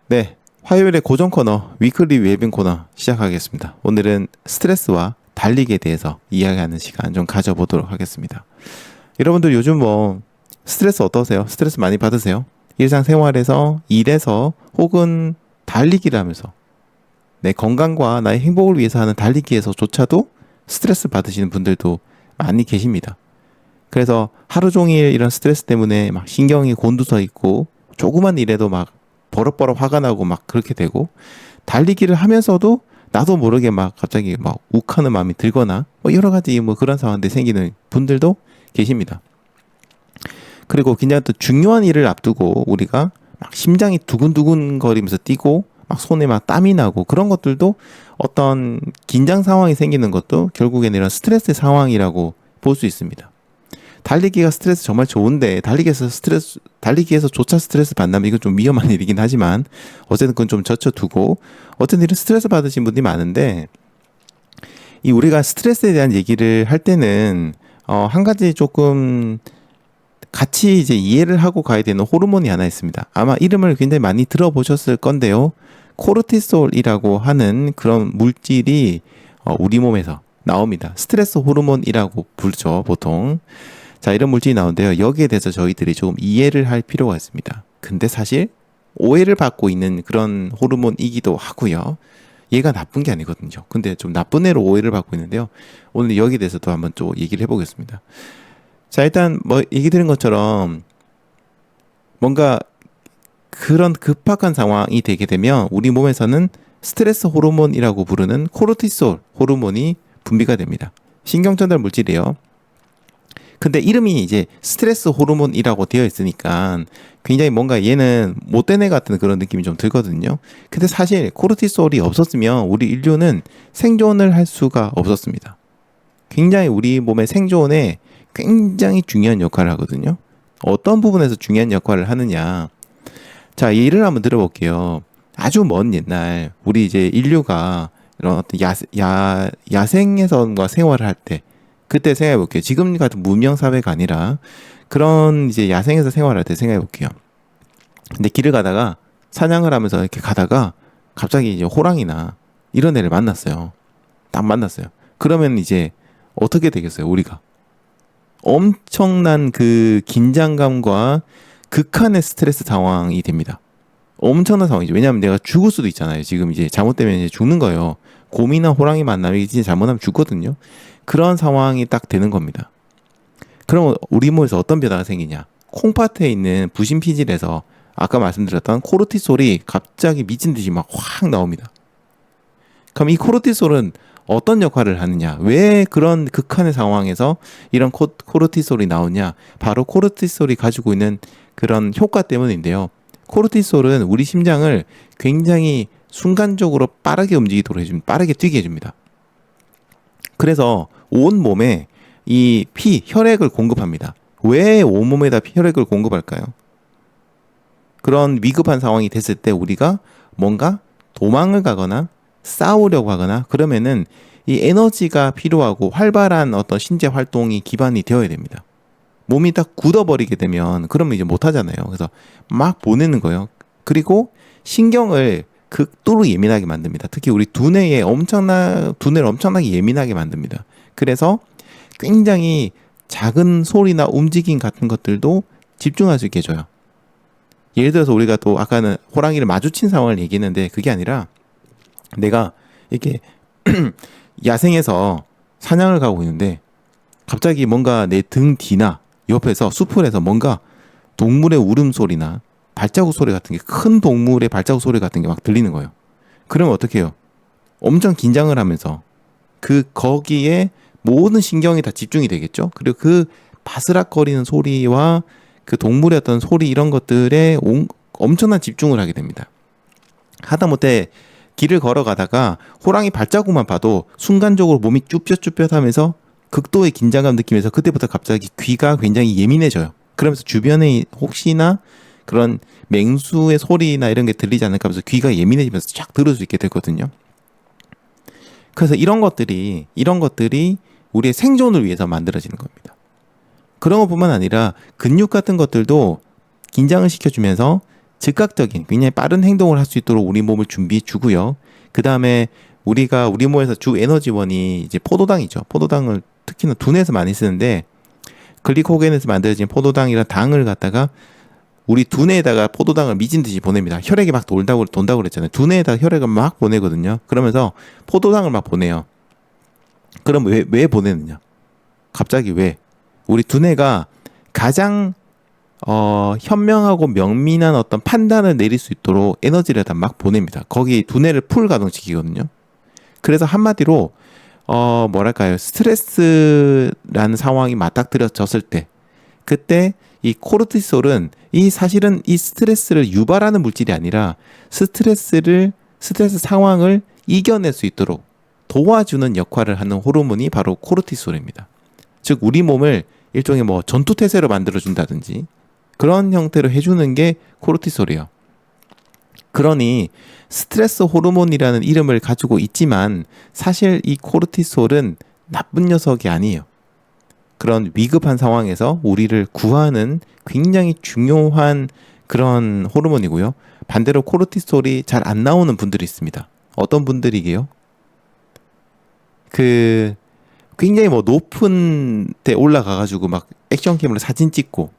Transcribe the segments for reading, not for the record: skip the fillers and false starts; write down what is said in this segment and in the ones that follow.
네, 화요일의 고정 코너, 위클리 웰빙 코너 시작하겠습니다. 오늘은 스트레스와 달리기에 대해서 이야기하는 시간 좀 가져보도록 하겠습니다. 여러분들 요즘 스트레스 어떠세요? 스트레스 많이 받으세요? 일상생활에서, 일에서, 혹은 달리기를 하면서 내 건강과 나의 행복을 위해서 하는 달리기에서조차도 스트레스 받으시는 분들도 많이 계십니다. 그래서 하루 종일 이런 스트레스 때문에 막 신경이 곤두서 있고 조그만 일에도 막 버럭버럭 화가 나고 막 그렇게 되고, 달리기를 하면서도 나도 모르게 막 갑자기 막 욱하는 마음이 들거나 여러 가지 그런 상황들이 생기는 분들도 계십니다. 그리고 그냥 또 중요한 일을 앞두고 우리가 막 심장이 두근두근 거리면서 뛰고 막 손에 막 땀이 나고 그런 것들도 어떤 긴장 상황이 생기는 것도 결국에는 이런 스트레스 상황이라고 볼 수 있습니다. 달리기가 스트레스 정말 좋은데 달리기에서조차 스트레스 받는다면 이건 좀 위험한 일이긴 하지만 어쨌든 그건 좀 젖혀두고, 어쨌든 이런 스트레스 받으신 분들이 많은데, 이 우리가 스트레스에 대한 얘기를 할 때는 한 가지 조금 같이 이제 이해를 하고 가야 되는 호르몬이 하나 있습니다. 아마 이름을 굉장히 많이 들어보셨을 건데요. 코르티솔이라고 하는 그런 물질이 우리 몸에서 나옵니다. 스트레스 호르몬이라고 부르죠, 보통. 자, 이런 물질이 나오는데요. 여기에 대해서 저희들이 조금 이해를 할 필요가 있습니다. 근데 사실 오해를 받고 있는 그런 호르몬이기도 하고요. 얘가 나쁜 게 아니거든요. 근데 좀 나쁜 애로 오해를 받고 있는데요. 오늘 여기에 대해서도 한번 좀 얘기를 해보겠습니다. 자, 일단 얘기 드린 것처럼 뭔가 그런 급박한 상황이 되게 되면 우리 몸에서는 스트레스 호르몬이라고 부르는 코르티솔 호르몬이 분비가 됩니다. 신경전달 물질이에요. 근데 이름이 이제 스트레스 호르몬이라고 되어 있으니까 굉장히 뭔가 얘는 못된 애 같은 그런 느낌이 좀 들거든요. 근데 사실 코르티솔이 없었으면 우리 인류는 생존을 할 수가 없었습니다. 굉장히 우리 몸의 생존에 굉장히 중요한 역할을 하거든요. 어떤 부분에서 중요한 역할을 하느냐. 자, 예를 한번 들어볼게요. 아주 먼 옛날 우리 이제 인류가 이런 어떤 야생에서 생활을 할 때, 그때 생각해 볼게요. 지금 같은 문명 사회가 아니라 그런 이제 야생에서 생활할 때 생각해 볼게요. 근데 길을 가다가 사냥을 하면서 이렇게 가다가 갑자기 이제 호랑이나 이런 애를 만났어요. 딱 만났어요. 그러면 이제 어떻게 되겠어요, 우리가? 엄청난 그 긴장감과 극한의 스트레스 상황이 됩니다. 엄청난 상황이죠. 왜냐하면 내가 죽을 수도 있잖아요. 지금 이제 잘못되면 이제 죽는 거예요. 곰이나 호랑이 만나면 이제 잘못하면 죽거든요. 그런 상황이 딱 되는 겁니다. 그럼 우리 몸에서 어떤 변화가 생기냐? 콩팥에 있는 부신피질에서 아까 말씀드렸던 코르티솔이 갑자기 미친 듯이 막 확 나옵니다. 그럼 이 코르티솔은 어떤 역할을 하느냐? 왜 그런 극한의 상황에서 이런 코르티솔이 나오냐? 바로 코르티솔이 가지고 있는 그런 효과 때문인데요. 코르티솔은 우리 심장을 굉장히 순간적으로 빠르게 움직이도록 해줍니다. 빠르게 뛰게 해줍니다. 그래서 온 몸에 이 혈액을 공급합니다. 왜 온몸에다 혈액을 공급할까요? 그런 위급한 상황이 됐을 때 우리가 뭔가 도망을 가거나 싸우려고 하거나 그러면은 이 에너지가 필요하고 활발한 어떤 신체 활동이 기반이 되어야 됩니다. 몸이 딱 굳어버리게 되면 그러면 이제 못하잖아요. 그래서 막 보내는 거예요. 그리고 신경을 극도로 예민하게 만듭니다. 특히 우리 두뇌를 엄청나게 예민하게 만듭니다. 그래서 굉장히 작은 소리나 움직임 같은 것들도 집중할 수 있게 해줘요. 예를 들어서 우리가 또 아까는 호랑이를 마주친 상황을 얘기했는데, 그게 아니라 내가 이렇게 야생에서 사냥을 가고 있는데 갑자기 뭔가 내 등 뒤나 옆에서 수풀에서 뭔가 동물의 울음소리나 발자국 소리 같은 게, 큰 동물의 발자국 소리 같은 게 막 들리는 거예요. 그러면 어떻게 해요? 엄청 긴장을 하면서 거기에 모든 신경이 다 집중이 되겠죠. 그리고 그 바스락거리는 소리와 그 동물의 어떤 소리 이런 것들에 엄청난 집중을 하게 됩니다. 하다못해 길을 걸어가다가 호랑이 발자국만 봐도 순간적으로 몸이 쭈뼛쭈뼛하면서 극도의 긴장감 느끼면서 그때부터 갑자기 귀가 굉장히 예민해져요. 그러면서 주변에 혹시나 그런 맹수의 소리나 이런 게 들리지 않을까 하면서 귀가 예민해지면서 쫙 들을 수 있게 되거든요. 그래서 이런 것들이 우리의 생존을 위해서 만들어지는 겁니다. 그런 것뿐만 아니라 근육 같은 것들도 긴장을 시켜주면서 즉각적인 굉장히 빠른 행동을 할 수 있도록 우리 몸을 준비해 주고요. 그 다음에 우리가 우리 몸에서 주 에너지원이 이제 포도당이죠. 포도당을 특히나 두뇌에서 많이 쓰는데 글리코겐에서 만들어진 포도당이라 당을 갖다가 우리 두뇌에다가 포도당을 미친 듯이 보냅니다. 혈액이 막 돈다고 그랬잖아요. 두뇌에다가 혈액을 막 보내거든요. 그러면서 포도당을 막 보내요. 그럼 왜 보내느냐? 갑자기 왜? 우리 두뇌가 가장 현명하고 명민한 어떤 판단을 내릴 수 있도록 에너지를 다 막 보냅니다. 거기 두뇌를 풀 가동시키거든요. 그래서 한마디로 뭐랄까요? 스트레스라는 상황이 맞닥뜨려졌을 때 그때 이 코르티솔은 사실은 이 스트레스를 유발하는 물질이 아니라 스트레스 상황을 이겨낼 수 있도록 도와주는 역할을 하는 호르몬이 바로 코르티솔입니다. 즉 우리 몸을 일종의 뭐 전투태세로 만들어준다든지 그런 형태로 해주는 게 코르티솔이에요. 그러니 스트레스 호르몬이라는 이름을 가지고 있지만 사실 이 코르티솔은 나쁜 녀석이 아니에요. 그런 위급한 상황에서 우리를 구하는 굉장히 중요한 그런 호르몬이고요. 반대로 코르티솔이 잘 안 나오는 분들이 있습니다. 어떤 분들이게요? 굉장히 뭐 높은 데 올라가가지고 막 액션캠으로 사진 찍고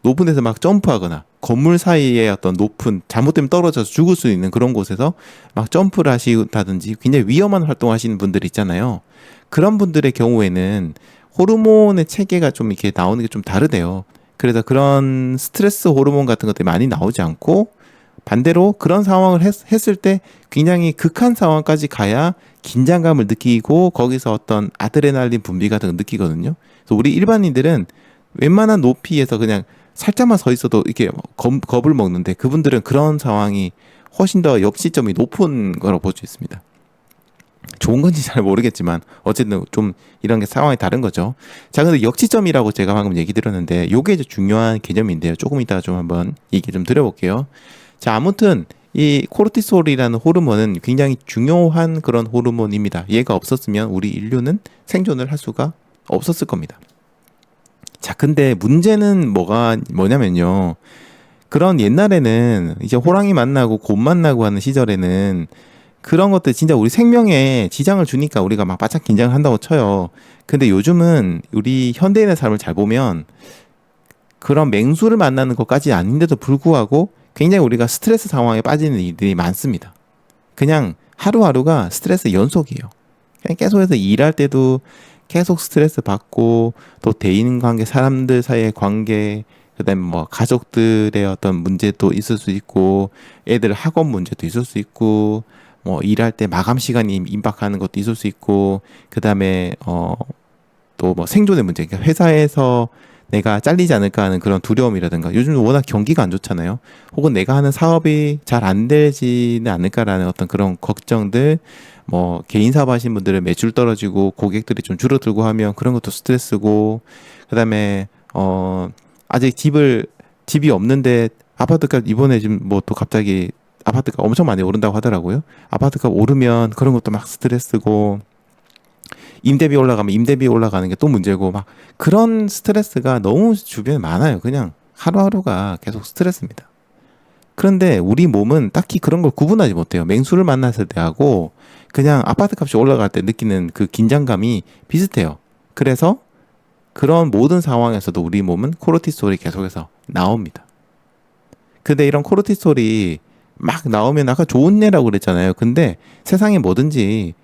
높은 데서 막 점프하거나 건물 사이에 어떤 높은 잘못되면 떨어져서 죽을 수 있는 그런 곳에서 막 점프를 하시다든지 굉장히 위험한 활동하시는 분들 있잖아요. 그런 분들의 경우에는 호르몬의 체계가 좀 이렇게 나오는 게 좀 다르대요. 그래서 그런 스트레스 호르몬 같은 것들이 많이 나오지 않고 반대로 그런 상황을 했을 때 굉장히 극한 상황까지 가야 긴장감을 느끼고 거기서 어떤 아드레날린 분비 같은 걸 느끼거든요. 그래서 우리 일반인들은 웬만한 높이에서 그냥 살짝만 서 있어도 이렇게 겁을 먹는데 그분들은 그런 상황이 훨씬 더 역시점이 높은 거라고 볼 수 있습니다. 좋은 건지 잘 모르겠지만 어쨌든 좀 이런 게 상황이 다른 거죠. 자, 근데 역시점이라고 제가 방금 얘기 드렸는데 요게 이제 중요한 개념인데요. 조금 이따가 좀 한번 얘기 좀 드려볼게요. 자, 아무튼 이 코르티솔이라는 호르몬은 굉장히 중요한 그런 호르몬입니다. 얘가 없었으면 우리 인류는 생존을 할 수가 없었을 겁니다. 자, 근데 문제는 뭐냐면요. 그런 옛날에는 이제 호랑이 만나고 곰 만나고 하는 시절에는 그런 것들 진짜 우리 생명에 지장을 주니까 우리가 막 바짝 긴장을 한다고 쳐요. 근데 요즘은 우리 현대인의 삶을 잘 보면 그런 맹수를 만나는 것까지 아닌데도 불구하고 굉장히 우리가 스트레스 상황에 빠지는 일들이 많습니다. 그냥 하루하루가 스트레스 연속이에요. 그냥 계속해서 일할 때도 계속 스트레스 받고 또 대인관계, 사람들 사이의 관계, 그다음에 뭐 가족들의 어떤 문제도 있을 수 있고 애들 학원 문제도 있을 수 있고 뭐 일할 때 마감 시간이 임박하는 것도 있을 수 있고 그다음에 또 뭐 생존의 문제, 그러니까 회사에서 내가 잘리지 않을까 하는 그런 두려움이라든가 요즘 워낙 경기가 안 좋잖아요. 혹은 내가 하는 사업이 잘 안 되지는 않을까라는 어떤 그런 걱정들, 뭐 개인 사업 하시는 분들은 매출 떨어지고 고객들이 좀 줄어들고 하면 그런 것도 스트레스고 그다음에 아직 집이 없는데 아파트값 이번에 지금 뭐 또 갑자기 아파트값 엄청 많이 오른다고 하더라고요. 아파트값 오르면 그런 것도 막 스트레스고 임대비 올라가면 임대비 올라가는 게 또 문제고 막 그런 스트레스가 너무 주변에 많아요. 그냥 하루하루가 계속 스트레스입니다. 그런데 우리 몸은 딱히 그런 걸 구분하지 못해요. 맹수를 만났을 때하고 그냥 아파트 값이 올라갈 때 느끼는 그 긴장감이 비슷해요. 그래서 그런 모든 상황에서도 우리 몸은 코르티솔이 계속해서 나옵니다. 근데 이런 코르티솔이 막 나오면 아까 좋은 예라고 그랬잖아요. 근데 세상에 뭐든지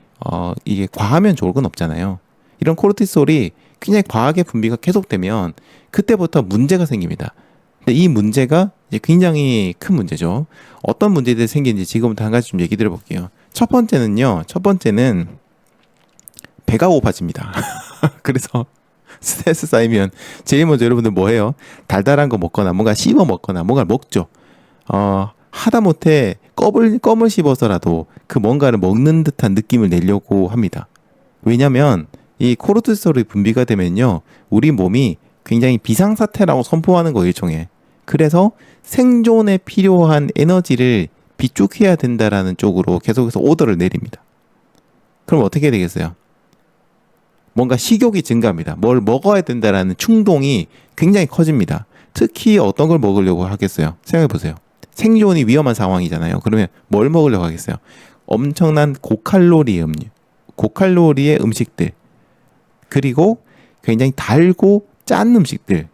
이게 과하면 좋을 건 없잖아요. 이런 코르티솔이 굉장히 과하게 분비가 계속되면 그때부터 문제가 생깁니다. 근데 이 문제가 이제 굉장히 큰 문제죠. 어떤 문제들이 생기는지 지금부터 한 가지 좀 얘기 드려볼게요. 첫 번째는 배가 고파집니다. 그래서 스트레스 쌓이면 제일 먼저 여러분들 뭐 해요? 달달한 거 먹거나 뭔가 씹어 먹거나 뭔가를 먹죠. 하다못해 껌을 씹어서라도 그 뭔가를 먹는 듯한 느낌을 내려고 합니다. 왜냐면 이 코르티솔이 분비가 되면요, 우리 몸이 굉장히 비상사태라고 선포하는 거예요, 일종의. 그래서 생존에 필요한 에너지를 비축해야 된다라는 쪽으로 계속해서 오더를 내립니다. 그럼 어떻게 되겠어요? 뭔가 식욕이 증가합니다. 뭘 먹어야 된다라는 충동이 굉장히 커집니다. 특히 어떤 걸 먹으려고 하겠어요? 생각해 보세요. 생존이 위험한 상황이잖아요. 그러면 뭘 먹으려고 하겠어요? 엄청난 고칼로리의 음식들, 그리고 굉장히 달고 짠 음식들.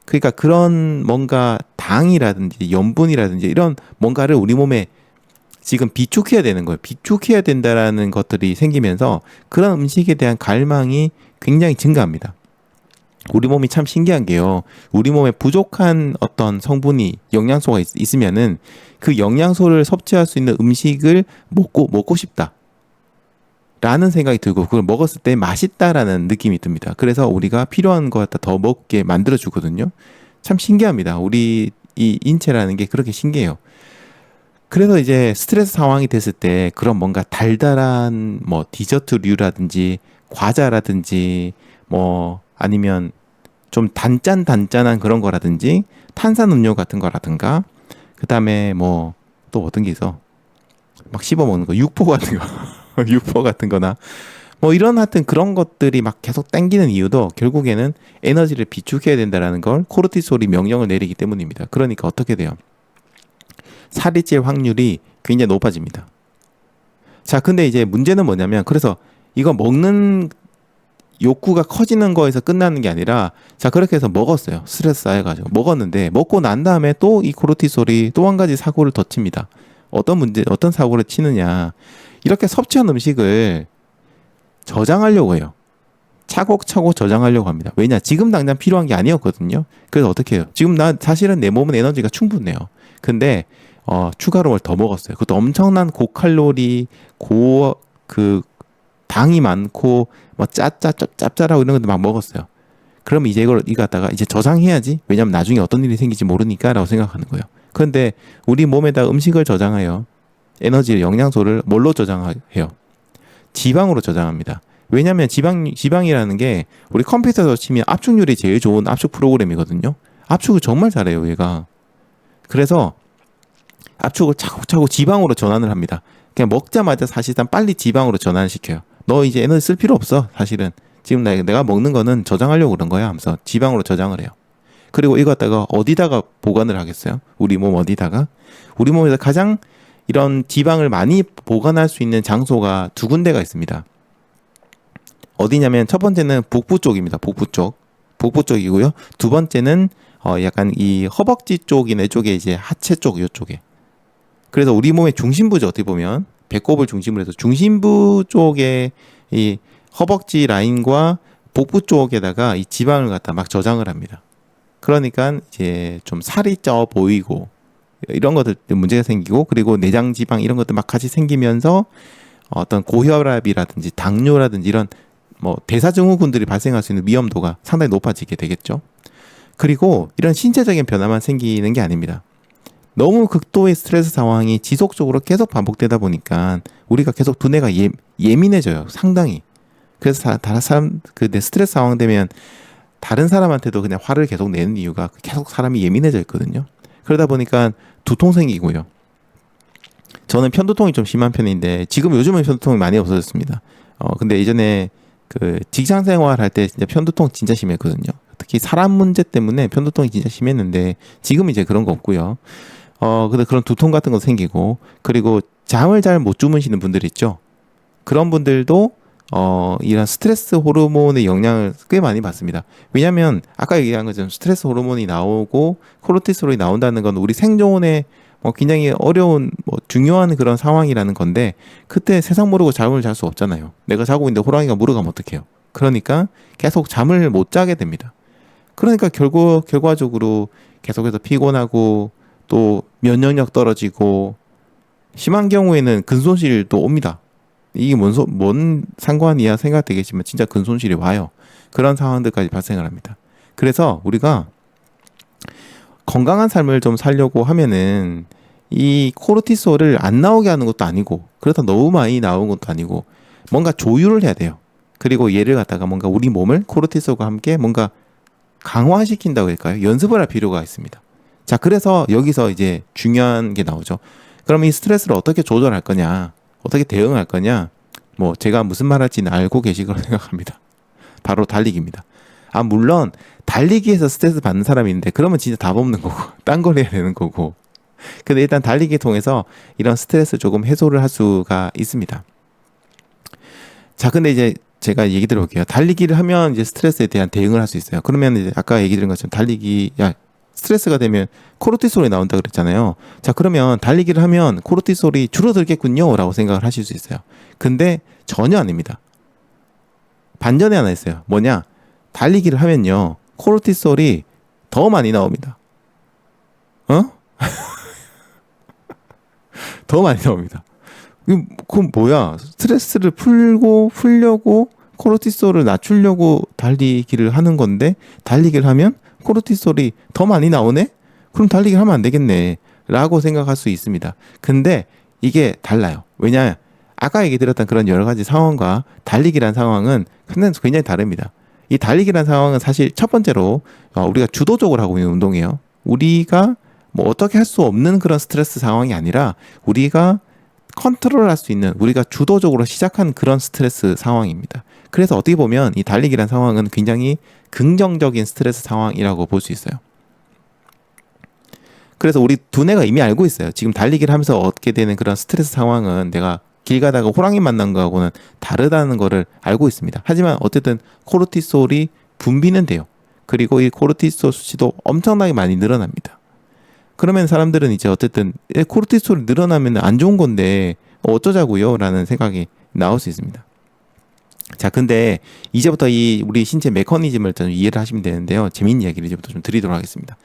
그러니까 그런 뭔가 당이라든지 염분이라든지 이런 뭔가를 우리 몸에 지금 비축해야 되는 거예요. 비축해야 된다라는 것들이 생기면서 그런 음식에 대한 갈망이 굉장히 증가합니다. 우리 몸이 참 신기한 게요. 우리 몸에 부족한 어떤 성분이 영양소가 있으면은 그 영양소를 섭취할 수 있는 음식을 먹고 싶다. 라는 생각이 들고 그걸 먹었을 때 맛있다라는 느낌이 듭니다. 그래서 우리가 필요한 것 갖다 더 먹게 만들어 주거든요. 참 신기합니다. 우리 이 인체라는 게 그렇게 신기해요. 그래서 이제 스트레스 상황이 됐을 때 그런 뭔가 달달한 뭐 디저트류라든지 과자라든지 뭐 아니면 좀 단짠한 그런 거라든지 탄산음료 같은 거라든가 그다음에 뭐 또 어떤 게 있어? 막 씹어 먹는 거 육포 같은 거 육포 같은 거나 뭐 이런 하여튼 그런 것들이 막 계속 땡기는 이유도 결국에는 에너지를 비축해야 된다라는 걸 코르티솔이 명령을 내리기 때문입니다. 그러니까 어떻게 돼요? 살이 찔 확률이 굉장히 높아집니다. 자, 근데 이제 문제는 뭐냐면 그래서 이거 먹는 욕구가 커지는 거에서 끝나는 게 아니라 자, 그렇게 해서 먹었어요. 스트레스 쌓여가지고 먹었는데 먹고 난 다음에 또 이 코르티솔이 또 한 가지 사고를 더 칩니다. 어떤 사고를 치느냐. 이렇게 섭취한 음식을 저장하려고 해요. 차곡차곡 저장하려고 합니다. 왜냐? 지금 당장 필요한 게 아니었거든요. 그래서 어떻게 해요? 지금 사실은 내 몸은 에너지가 충분해요. 근데 추가로 뭘 더 먹었어요. 그것도 엄청난 고칼로리, 당이 많고 뭐 짭짤하고 이런 것도 막 먹었어요. 그럼 이제 이거 갖다가 이제 저장해야지. 왜냐면 나중에 어떤 일이 생길지 모르니까라고 생각하는 거예요. 그런데 우리 몸에다 음식을 저장해요. 에너지, 영양소를 뭘로 저장해요? 지방으로 저장합니다. 왜냐하면 지방이라는 게 우리 컴퓨터에서 치면 압축률이 제일 좋은 압축 프로그램이거든요. 압축을 정말 잘해요, 얘가. 그래서 압축을 차곡차곡 지방으로 전환을 합니다. 그냥 먹자마자 사실상 빨리 지방으로 전환시켜요. 너 이제 에너지 쓸 필요 없어. 사실은 지금 내가 먹는 거는 저장하려고 그런 거야 하면서 지방으로 저장을 해요. 그리고 이거 갖다가 어디다가 보관을 하겠어요? 우리 몸 어디다가? 우리 몸에서 가장 이런 지방을 많이 보관할 수 있는 장소가 두 군데가 있습니다. 어디냐면 첫 번째는 복부 쪽입니다. 복부 쪽이고요. 두 번째는 약간 이 허벅지 쪽이나 이쪽에 이제 하체 쪽 이쪽에. 그래서 우리 몸의 중심부죠. 어떻게 보면 배꼽을 중심으로 해서 중심부 쪽에 이 허벅지 라인과 복부 쪽에다가 이 지방을 갖다 막 저장을 합니다. 그러니까 이제 좀 살이 쪄 보이고 이런 것들 문제가 생기고 그리고 내장 지방 이런 것들 막 같이 생기면서 어떤 고혈압이라든지 당뇨라든지 이런 뭐 대사증후군들이 발생할 수 있는 위험도가 상당히 높아지게 되겠죠. 그리고 이런 신체적인 변화만 생기는 게 아닙니다. 너무 극도의 스트레스 상황이 지속적으로 계속 반복되다 보니까 우리가 계속 두뇌가 예민해져요. 상당히. 그래서 다른 사람 내 스트레스 상황 되면 다른 사람한테도 그냥 화를 계속 내는 이유가 계속 사람이 예민해져 있거든요. 그러다 보니까 두통 생기고요. 저는 편두통이 좀 심한 편인데 지금 요즘은 편두통이 많이 없어졌습니다. 근데 예전에 그 직장 생활할 때 진짜 편두통 진짜 심했거든요. 특히 사람 문제 때문에 편두통이 진짜 심했는데 지금 이제 그런 거 없고요. 근데 그런 두통 같은 거 생기고 그리고 잠을 잘 못 주무시는 분들 있죠. 그런 분들도 이런 스트레스 호르몬의 영향을 꽤 많이 받습니다. 왜냐하면 아까 얘기한 것처럼 스트레스 호르몬이 나오고 코르티솔이 나온다는 건 우리 생존에 굉장히 어려운 중요한 그런 상황이라는 건데 그때 세상 모르고 잠을 잘 수 없잖아요. 내가 자고 있는데 호랑이가 물어가면 어떡해요. 그러니까 계속 잠을 못 자게 됩니다. 그러니까 결과적으로 계속해서 피곤하고 또 면역력 떨어지고 심한 경우에는 근손실도 옵니다. 이게 뭔 상관이야 생각되겠지만 진짜 근손실이 와요. 그런 상황들까지 발생을 합니다. 그래서 우리가 건강한 삶을 좀 살려고 하면은 이 코르티솔을 안 나오게 하는 것도 아니고 그렇다 너무 많이 나오는 것도 아니고 뭔가 조율을 해야 돼요. 그리고 얘를 갖다가 뭔가 우리 몸을 코르티솔과 함께 뭔가 강화시킨다고 할까요? 연습을 할 필요가 있습니다. 자, 그래서 여기서 이제 중요한 게 나오죠. 그럼 이 스트레스를 어떻게 조절할 거냐? 어떻게 대응할 거냐? 제가 무슨 말 할지는 알고 계실 거라 생각합니다. 바로 달리기입니다. 물론 달리기에서 스트레스 받는 사람이 있는데 그러면 진짜 답 없는 거고 딴 걸 해야 되는 거고 근데 일단 달리기 통해서 이런 스트레스 조금 해소를 할 수가 있습니다. 자, 근데 이제 제가 얘기 들어볼게요. 달리기를 하면 이제 스트레스에 대한 대응을 할 수 있어요. 그러면 이제 아까 얘기 드린 것처럼 스트레스가 되면 코르티솔이 나온다 그랬잖아요. 자, 그러면 달리기를 하면 코르티솔이 줄어들겠군요 라고 생각을 하실 수 있어요. 근데 전혀 아닙니다. 반전이 하나 있어요. 뭐냐? 달리기를 하면요, 코르티솔이 더 많이 나옵니다. 더 많이 나옵니다. 그럼 뭐야? 스트레스를 풀려고 코르티솔을 낮추려고 달리기를 하는 건데, 달리기를 하면 코르티솔이 더 많이 나오네? 그럼 달리기를 하면 안 되겠네 라고 생각할 수 있습니다. 근데 이게 달라요. 왜냐? 아까 얘기 드렸던 그런 여러 가지 상황과 달리기란 상황은 굉장히 다릅니다. 이 달리기란 상황은 사실 첫 번째로 우리가 주도적으로 하고 있는 운동이에요. 우리가 뭐 어떻게 할 수 없는 그런 스트레스 상황이 아니라 우리가 컨트롤할 수 있는, 우리가 주도적으로 시작한 그런 스트레스 상황입니다. 그래서 어떻게 보면 이 달리기란 상황은 굉장히 긍정적인 스트레스 상황이라고 볼 수 있어요. 그래서 우리 두뇌가 이미 알고 있어요. 지금 달리기를 하면서 얻게 되는 그런 스트레스 상황은 내가 길 가다가 호랑이 만난 거하고는 다르다는 거를 알고 있습니다. 하지만 어쨌든 코르티솔이 분비는 돼요. 그리고 이 코르티솔 수치도 엄청나게 많이 늘어납니다. 그러면 사람들은 이제 어쨌든 코르티솔이 늘어나면 안 좋은 건데 어쩌자고요? 라는 생각이 나올 수 있습니다. 자, 근데 이제부터 이 우리 신체 메커니즘을 좀 이해를 하시면 되는데요. 재미있는 이야기를 이제부터 좀 드리도록 하겠습니다.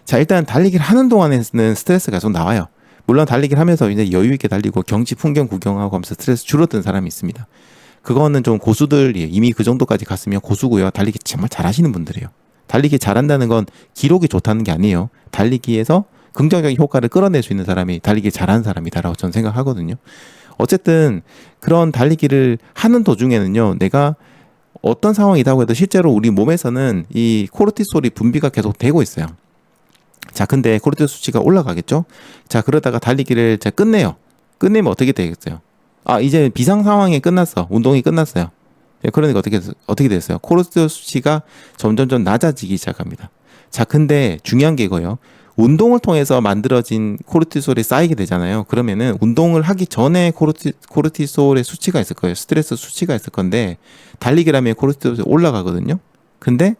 자, 일단 달리기를 하는 동안에는 스트레스가 좀 나와요. 물론 달리기를 하면서 이제 여유 있게 달리고 경치 풍경 구경하고 하면서 스트레스 줄어드는 사람이 있습니다. 그거는 좀 고수들이에요. 이미 그 정도까지 갔으면 고수고요. 달리기 정말 잘하시는 분들이에요. 달리기 잘한다는 건 기록이 좋다는 게 아니에요. 달리기에서 긍정적인 효과를 끌어낼 수 있는 사람이 달리기 잘하는 사람이다라고 저는 생각하거든요. 어쨌든 그런 달리기를 하는 도중에는요, 내가 어떤 상황이라고 해도 실제로 우리 몸에서는 이 코르티솔이 분비가 계속 되고 있어요. 자, 근데 코르티솔 수치가 올라가겠죠? 자, 그러다가 달리기를 제가 끝내요. 끝내면 어떻게 되겠어요? 아, 이제 비상 상황이 끝났어. 운동이 끝났어요. 그러니까 어떻게 됐어요? 코르티솔 수치가 점점점 낮아지기 시작합니다. 자, 근데 중요한 게 이거예요. 운동을 통해서 만들어진 코르티솔이 쌓이게 되잖아요. 그러면은 운동을 하기 전에 코르티솔의 수치가 있을 거예요. 스트레스 수치가 있을 건데, 달리기를 하면 코르티솔이 올라가거든요. 근데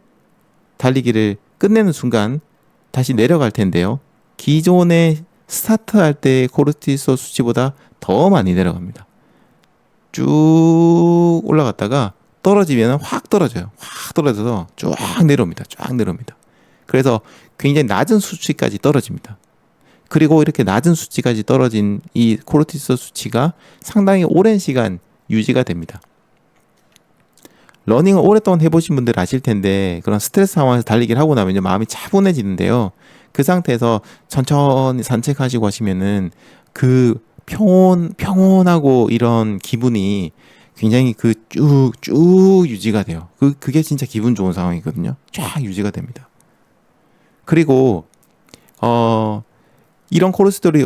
달리기를 끝내는 순간 다시 내려갈 텐데요. 기존에 스타트할 때 코르티솔 수치보다 더 많이 내려갑니다. 쭉 올라갔다가 떨어지면 확 떨어져요. 확 떨어져서 쫙 내려옵니다. 쫙 내려옵니다. 그래서 굉장히 낮은 수치까지 떨어집니다. 그리고 이렇게 낮은 수치까지 떨어진 이 코르티솔 수치가 상당히 오랜 시간 유지가 됩니다. 러닝을 오랫동안 해보신 분들 아실 텐데, 그런 스트레스 상황에서 달리기를 하고 나면 마음이 차분해지는데요. 그 상태에서 천천히 산책하시고 하시면은 그 평온하고 이런 기분이 굉장히 쭉 유지가 돼요. 그게 진짜 기분 좋은 상황이거든요. 쫙 유지가 됩니다. 그리고 이런 코르티솔이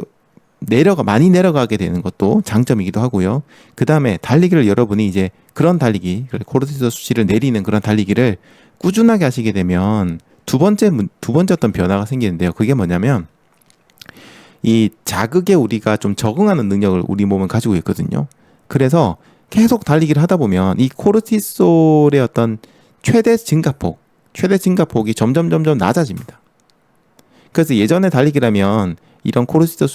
많이 내려가게 되는 것도 장점이기도 하고요. 그 다음에 달리기를 여러분이 이제 그런 달리기, 코르티솔 수치를 내리는 그런 달리기를 꾸준하게 하시게 되면 두 번째 어떤 변화가 생기는데요. 그게 뭐냐면, 이 자극에 우리가 좀 적응하는 능력을 우리 몸은 가지고 있거든요. 그래서 계속 달리기를 하다 보면 이 코르티솔의 어떤 최대 증가폭이 점점 낮아집니다. 그래서 예전에 달리기라면 이런 코르티솔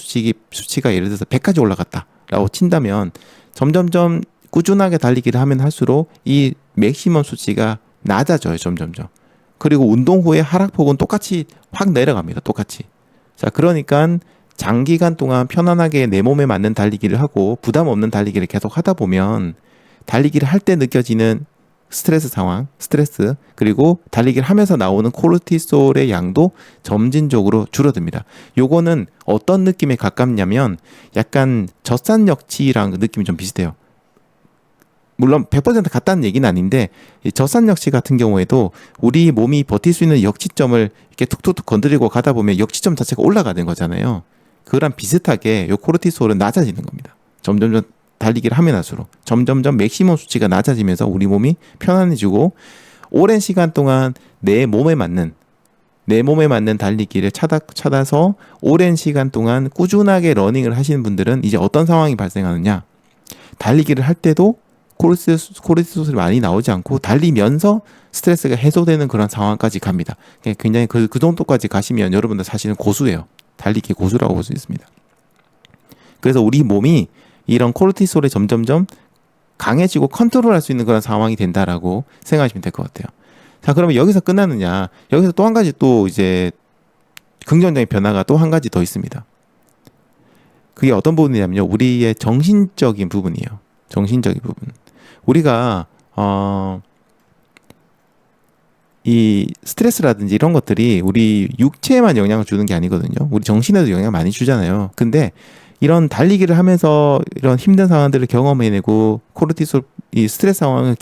수치가 예를 들어서 100까지 올라갔다라고 친다면, 점점점 꾸준하게 달리기를 하면 할수록 이 맥시멈 수치가 낮아져요. 점점점. 그리고 운동 후에 하락폭은 똑같이 확 내려갑니다. 똑같이. 자, 그러니까 장기간 동안 편안하게 내 몸에 맞는 달리기를 하고 부담 없는 달리기를 계속 하다 보면 달리기를 할 때 느껴지는 스트레스, 그리고 달리기를 하면서 나오는 코르티솔의 양도 점진적으로 줄어듭니다. 요거는 어떤 느낌에 가깝냐면 약간 젖산역치랑 느낌이 좀 비슷해요. 물론 100% 같다는 얘기는 아닌데, 이 젖산역치 같은 경우에도 우리 몸이 버틸 수 있는 역치점을 이렇게 툭툭툭 건드리고 가다 보면 역치점 자체가 올라가는 거잖아요. 그거랑 비슷하게 요 코르티솔은 낮아지는 겁니다. 점점점 달리기를 하면 할수록 점점점 맥시멈 수치가 낮아지면서 우리 몸이 편안해지고 오랜 시간 동안 내 몸에 맞는 내 몸에 맞는 달리기를 찾아서 오랜 시간 동안 꾸준하게 러닝을 하시는 분들은 이제 어떤 상황이 발생하느냐. 달리기를 할 때도 코르티솔이 많이 나오지 않고 달리면서 스트레스가 해소되는 그런 상황까지 갑니다. 굉장히 그 정도까지 가시면 여러분들 사실은 고수예요. 달리기 고수라고 볼 수 있습니다. 그래서 우리 몸이 이런 코르티솔에 점점점 강해지고 컨트롤할 수 있는 그런 상황이 된다라고 생각하시면 될 것 같아요. 자, 그러면 여기서 끝나느냐? 여기서 또 한 가지 또 이제 긍정적인 변화가 또 한 가지 더 있습니다. 그게 어떤 부분이냐면요. 우리의 정신적인 부분이에요. 정신적인 부분. 우리가 이 스트레스라든지 이런 것들이 우리 육체에만 영향을 주는 게 아니거든요. 우리 정신에도 영향을 많이 주잖아요. 근데 이런 달리기를 하면서 이런 힘든 상황들을 경험해내고 코르티솔 이 스트레스 상황을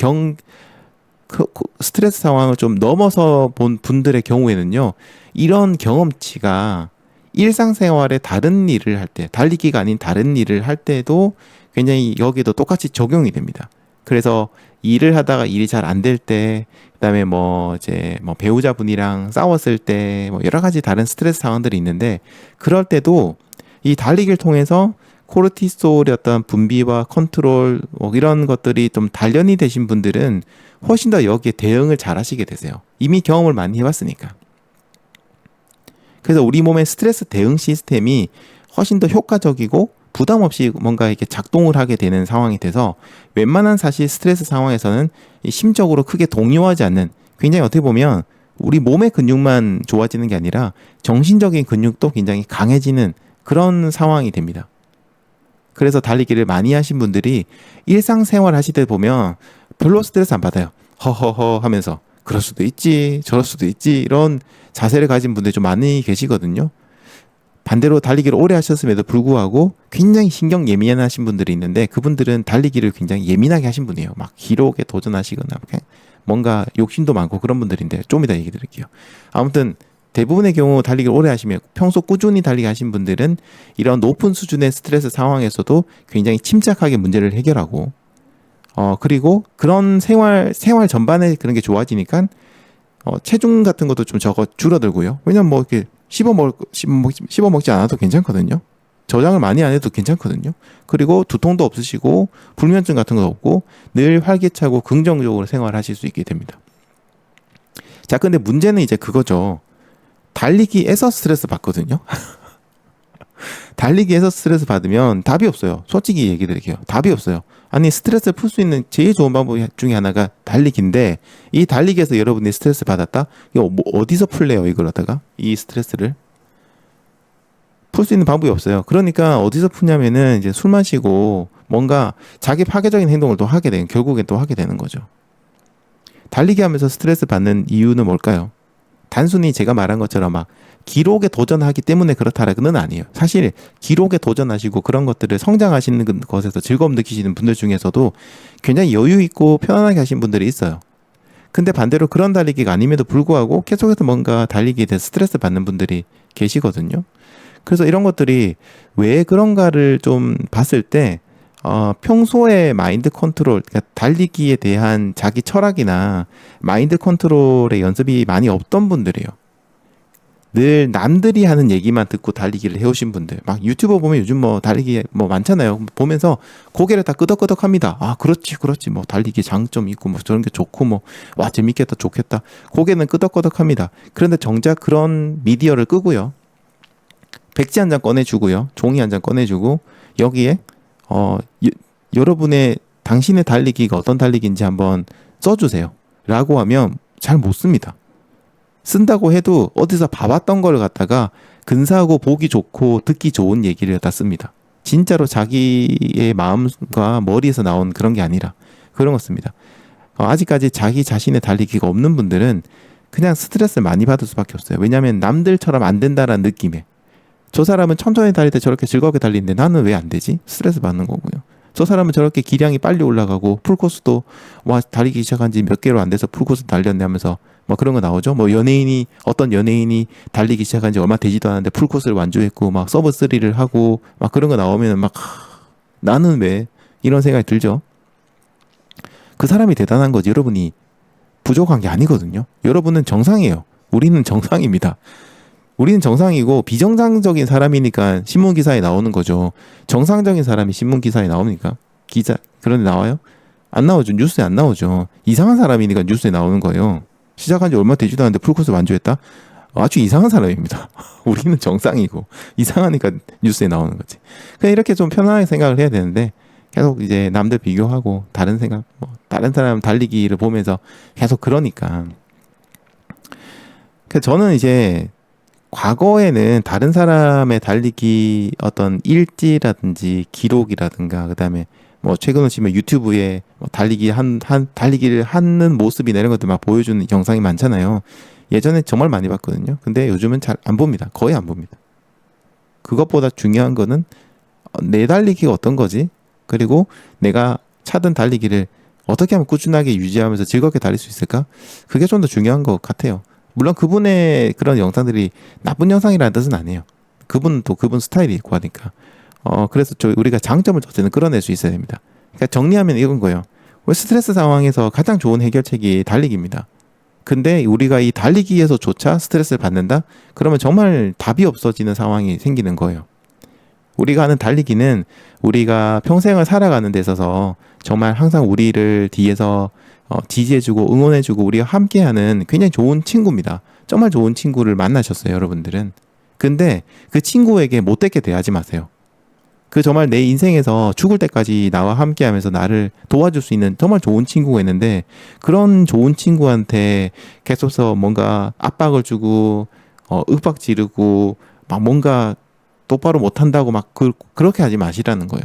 좀 넘어서 본 분들의 경우에는요, 이런 경험치가 일상생활에 다른 일을 할 때, 달리기가 아닌 다른 일을 할 때도 굉장히 여기도 똑같이 적용이 됩니다. 그래서 일을 하다가 일이 잘 안 될 때, 그다음에 뭐 이제 뭐 배우자분이랑 싸웠을 때, 뭐 여러 가지 다른 스트레스 상황들이 있는데, 그럴 때도 이 달리기를 통해서 코르티솔의 어떤 분비와 컨트롤 뭐 이런 것들이 좀 단련이 되신 분들은 훨씬 더 여기에 대응을 잘 하시게 되세요. 이미 경험을 많이 해봤으니까. 그래서 우리 몸의 스트레스 대응 시스템이 훨씬 더 효과적이고 부담 없이 뭔가 이렇게 작동을 하게 되는 상황이 돼서 웬만한 사실 스트레스 상황에서는 심적으로 크게 동요하지 않는, 굉장히 어떻게 보면 우리 몸의 근육만 좋아지는 게 아니라 정신적인 근육도 굉장히 강해지는 그런 상황이 됩니다. 그래서 달리기를 많이 하신 분들이 일상생활 하실 때 보면 별로 스트레스 안 받아요. 허허허 하면서 그럴 수도 있지, 저럴 수도 있지, 이런 자세를 가진 분들이 좀 많이 계시거든요. 반대로 달리기를 오래 하셨음에도 불구하고 굉장히 신경 예민하신 분들이 있는데, 그분들은 달리기를 굉장히 예민하게 하신 분이에요. 막 기록에 도전하시거나 뭔가 욕심도 많고 그런 분들인데, 좀 이따 얘기 드릴게요. 아무튼 대부분의 경우 달리기를 오래 하시면, 평소 꾸준히 달리기 하신 분들은 이런 높은 수준의 스트레스 상황에서도 굉장히 침착하게 문제를 해결하고, 그리고 그런 생활 전반에 그런 게 좋아지니까 체중 같은 것도 좀 줄어들고요. 왜냐면 뭐 이렇게 씹어 먹지 않아도 괜찮거든요. 저장을 많이 안 해도 괜찮거든요. 그리고 두통도 없으시고 불면증 같은 거 없고 늘 활기차고 긍정적으로 생활하실 수 있게 됩니다. 자, 근데 문제는 이제 그거죠. 달리기에서 스트레스 받거든요. 달리기에서 스트레스 받으면 답이 없어요. 솔직히 얘기 드릴게요. 답이 없어요. 아니, 스트레스를 풀 수 있는 제일 좋은 방법 중에 하나가 달리기인데, 이 달리기에서 여러분이 스트레스 받았다? 이거 뭐 어디서 풀래요, 이걸 갖다가? 이 스트레스를 풀 수 있는 방법이 없어요. 그러니까 어디서 푸냐면은 이제 술 마시고 뭔가 자기 파괴적인 행동을 또 결국엔 또 하게 되는 거죠. 달리기 하면서 스트레스 받는 이유는 뭘까요? 단순히 제가 말한 것처럼 막 기록에 도전하기 때문에 그렇다라고는 아니에요. 사실 기록에 도전하시고 그런 것들을 성장하시는 것에서 즐거움 느끼시는 분들 중에서도 굉장히 여유 있고 편안하게 하신 분들이 있어요. 근데 반대로 그런 달리기가 아님에도 불구하고 계속해서 뭔가 달리기에 대해서 스트레스 받는 분들이 계시거든요. 그래서 이런 것들이 왜 그런가를 좀 봤을 때 평소에 마인드 컨트롤, 그러니까 달리기에 대한 자기 철학이나 마인드 컨트롤의 연습이 많이 없던 분들이에요. 늘 남들이 하는 얘기만 듣고 달리기를 해오신 분들, 막 유튜버 보면 요즘 뭐 달리기 뭐 많잖아요. 보면서 고개를 다 끄덕끄덕 합니다. 아, 그렇지, 뭐 달리기 장점 있고 뭐 저런 게 좋고 뭐 와 재밌겠다, 좋겠다. 고개는 끄덕끄덕 합니다. 그런데 정작 그런 미디어를 끄고요, 백지 한 장 꺼내주고요, 종이 한 장 꺼내주고 여기에 여러분의 당신의 달리기가 어떤 달리기인지 한번 써주세요 라고 하면 잘 못 씁니다. 쓴다고 해도 어디서 봐봤던 걸 갖다가 근사하고 보기 좋고 듣기 좋은 얘기를 다 씁니다. 진짜로 자기의 마음과 머리에서 나온 그런 게 아니라 그런 거 씁니다. 아직까지 자기 자신의 달리기가 없는 분들은 그냥 스트레스를 많이 받을 수밖에 없어요. 왜냐하면 남들처럼 안 된다라는 느낌에, 저 사람은 천천히 달릴 때 저렇게 즐겁게 달리는데 나는 왜 안 되지? 스트레스 받는 거고요. 저 사람은 저렇게 기량이 빨리 올라가고 풀코스도 와 달리기 시작한 지 몇 개로 안 돼서 풀코스 달렸네 하면서 뭐 그런 거 나오죠. 뭐 어떤 연예인이 달리기 시작한 지 얼마 되지도 않았는데 풀코스를 완주했고 막 서브 3를 하고 막 그런 거 나오면 막 나는 왜, 이런 생각이 들죠. 그 사람이 대단한 거지 여러분이 부족한 게 아니거든요. 여러분은 정상이에요. 우리는 정상입니다. 우리는 정상이고 비정상적인 사람이니까 신문 기사에 나오는 거죠. 정상적인 사람이 신문 기사에 나옵니까? 기자 그런 데 나와요? 안 나오죠. 뉴스에 안 나오죠. 이상한 사람이니까 뉴스에 나오는 거예요. 시작한 지 얼마 되지도 않는데 풀코스 완주했다? 아주 이상한 사람입니다. 우리는 정상이고 이상하니까 뉴스에 나오는 거지. 그냥 이렇게 좀 편안하게 생각을 해야 되는데 계속 이제 남들 비교하고 다른 생각, 뭐 다른 사람 달리기를 보면서 계속 그러니까. 저는 이제 과거에는 다른 사람의 달리기 어떤 일지라든지 기록이라든가 그다음에 뭐 최근에 치면 유튜브에 뭐 달리기를 하는 모습이나 이런 것들 막 보여주는 영상이 많잖아요. 예전에 정말 많이 봤거든요. 근데 요즘은 잘 안 봅니다. 거의 안 봅니다. 그것보다 중요한 거는 내 달리기가 어떤 거지? 그리고 내가 차든 달리기를 어떻게 하면 꾸준하게 유지하면서 즐겁게 달릴 수 있을까? 그게 좀 더 중요한 것 같아요. 물론 그분의 그런 영상들이 나쁜 영상이라는 뜻은 아니에요. 그분은 또 그분 스타일이 있고 하니까. 그래서 우리가 장점을 어쨌든 끌어낼 수 있어야 됩니다. 그러니까 정리하면 이건 거예요. 스트레스 상황에서 가장 좋은 해결책이 달리기입니다. 근데 우리가 이 달리기에서조차 스트레스를 받는다? 그러면 정말 답이 없어지는 상황이 생기는 거예요. 우리가 하는 달리기는 우리가 평생을 살아가는 데 있어서 정말 항상 우리를 뒤에서 지지해주고 응원해주고 우리가 함께하는 굉장히 좋은 친구입니다. 정말 좋은 친구를 만나셨어요, 여러분들은. 근데 그 친구에게 못되게 대하지 마세요. 그 정말 내 인생에서 죽을 때까지 나와 함께하면서 나를 도와줄 수 있는 정말 좋은 친구가 있는데 그런 좋은 친구한테 계속해서 뭔가 압박을 주고 윽박 지르고 막 뭔가 똑바로 못한다고 막 그렇게 하지 마시라는 거예요.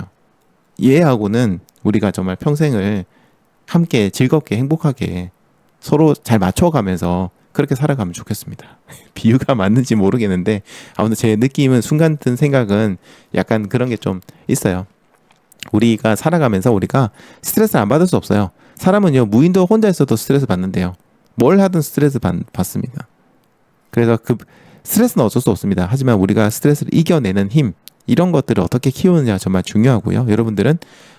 얘하고는 우리가 정말 평생을 함께 즐겁게 행복하게 서로 잘 맞춰가면서 그렇게 살아가면 좋겠습니다. 비유가 맞는지 모르겠는데 아무튼 제 느낌은 순간 든 생각은 약간 그런 게 좀 있어요. 우리가 살아가면서 우리가 스트레스를 안 받을 수 없어요. 사람은요 무인도 혼자 있어도 스트레스 받는데요. 뭘 하든 스트레스 받습니다. 그래서 그 스트레스는 어쩔 수 없습니다. 하지만 우리가 스트레스를 이겨내는 힘 이런 것들을 어떻게 키우느냐 정말 중요하고요. 여러분들은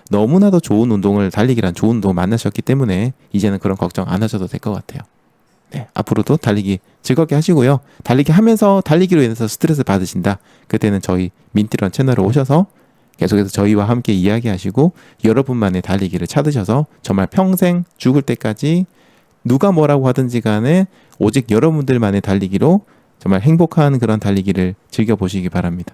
너무나도 좋은 운동을 달리기란 좋은 운동을 만나셨기 때문에 이제는 그런 걱정 안 하셔도 될 것 같아요. 네, 앞으로도 달리기 즐겁게 하시고요. 달리기 하면서 달리기로 인해서 스트레스 받으신다. 그때는 저희 민트런 채널에 오셔서 계속해서 저희와 함께 이야기하시고 여러분만의 달리기를 찾으셔서 정말 평생 죽을 때까지 누가 뭐라고 하든지 간에 오직 여러분들만의 달리기로 정말 행복한 그런 달리기를 즐겨보시기 바랍니다.